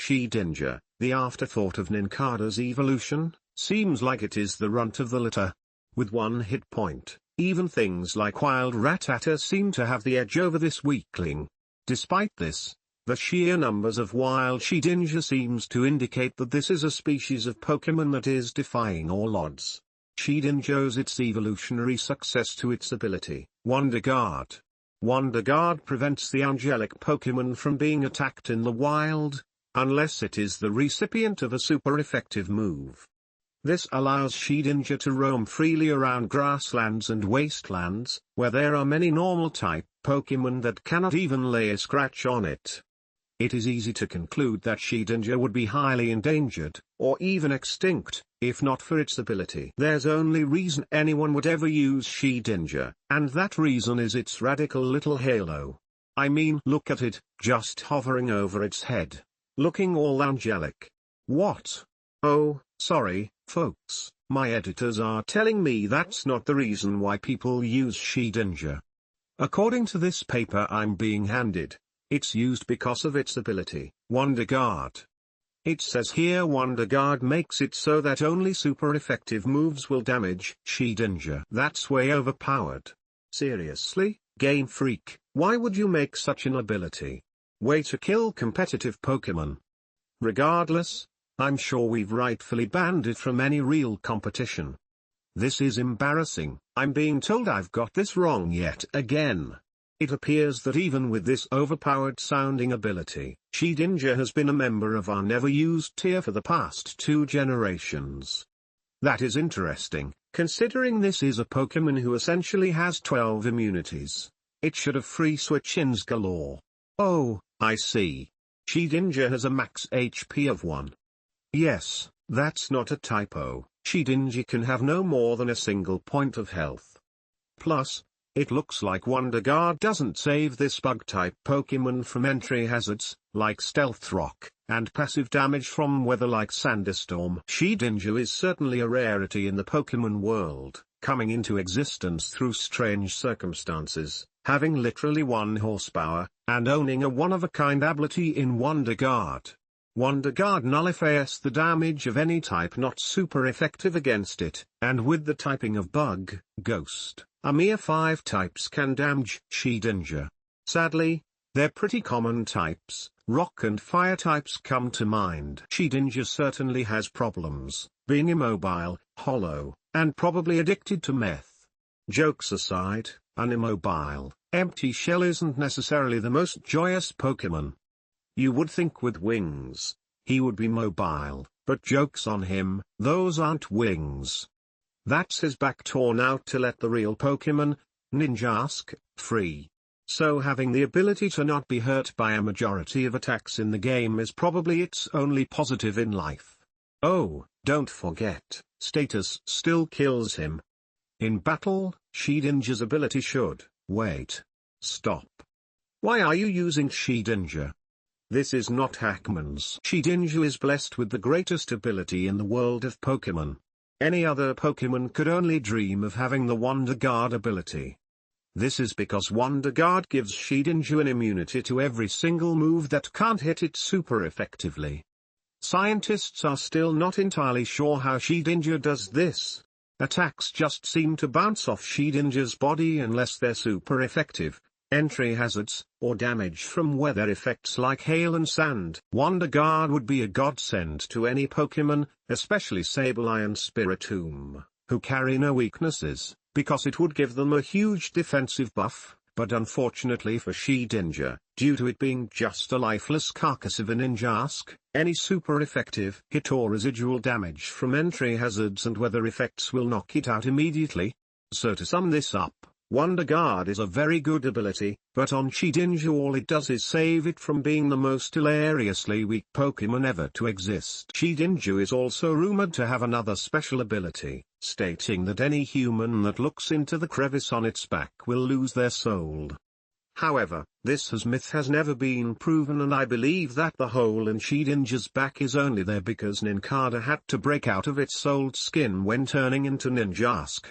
Shedinja, the afterthought of Nincada's evolution, seems like it is the runt of the litter. With one hit point, even things like Wild Rattata seem to have the edge over this weakling. Despite this, the sheer numbers of wild Shedinja seems to indicate that this is a species of Pokemon that is defying all odds. Shedinja owes its evolutionary success to its ability, Wonder Guard. Wonder Guard prevents the angelic Pokemon from being attacked in the wild, unless it is the recipient of a super effective move. This allows Shedinja to roam freely around grasslands and wastelands, where there are many normal-type Pokemon that cannot even lay a scratch on it. It is easy to conclude that Shedinja would be highly endangered, or even extinct, if not for its ability. There's only reason anyone would ever use Shedinja, and that reason is its radical little halo. I mean, look at it, just hovering over its head. Looking all angelic. What? Oh, sorry, folks, my editors are telling me that's not the reason why people use Shedinja. According to this paper I'm being handed, it's used because of its ability, Wonder Guard. It says here Wonder Guard makes it so that only super effective moves will damage Shedinja. That's way overpowered. Seriously, Game Freak, why would you make such an ability? Way to kill competitive Pokemon. Regardless, I'm sure we've rightfully banned it from any real competition. This is embarrassing. I'm being told I've got this wrong yet again. It appears that even with this overpowered sounding ability, Shedinja has been a member of our never-used tier for the past 2 generations. That is interesting, considering this is a Pokemon who essentially has 12 immunities. It should have free switch-ins galore. Oh, I see. Shedinja has a max HP of 1. Yes, that's not a typo. Shedinja can have no more than a single point of health. Plus, it looks like Wonder Guard doesn't save this bug-type Pokemon from entry hazards, like Stealth Rock, and passive damage from weather like Sandstorm. Shedinja is certainly a rarity in the Pokemon world, coming into existence through strange circumstances, having literally 1 horsepower, and owning a one-of-a-kind ability in Wonder Guard. Wonder Guard nullifies the damage of any type not super effective against it, and with the typing of Bug, Ghost, a mere 5 types can damage Shedinja. Sadly, they're pretty common types. Rock and Fire types come to mind. Shedinja certainly has problems, being immobile, hollow, and probably addicted to meth. Jokes aside, an immobile, empty shell isn't necessarily the most joyous Pokemon. You would think with wings, he would be mobile, but joke's on him, those aren't wings. That's his back torn out to let the real Pokemon, Ninjask, free. So having the ability to not be hurt by a majority of attacks in the game is probably its only positive in life. Oh, don't forget, status still kills him. In battle, Shedinja's ability should, wait. Stop. Why are you using Shedinja? This is not Hackman's. Shedinja is blessed with the greatest ability in the world of Pokemon. Any other Pokemon could only dream of having the Wonder Guard ability. This is because Wonder Guard gives Shedinja an immunity to every single move that can't hit it super effectively. Scientists are still not entirely sure how Shedinja does this. Attacks just seem to bounce off Shedinja's body unless they're super effective. Entry hazards, or damage from weather effects like hail and sand. Wonder Guard would be a godsend to any Pokemon, especially Sableye and Spiritomb, who carry no weaknesses, because it would give them a huge defensive buff, but unfortunately for Shedinja, due to it being just a lifeless carcass of a Ninjask, any super effective hit or residual damage from entry hazards and weather effects will knock it out immediately. So to sum this up, Wonder Guard is a very good ability, but on Shedinja all it does is save it from being the most hilariously weak Pokemon ever to exist. Shedinja is also rumored to have another special ability, stating that any human that looks into the crevice on its back will lose their soul. However, this myth has never been proven, and I believe that the hole in Shedinja's back is only there because Nincada had to break out of its old skin when turning into Ninjask.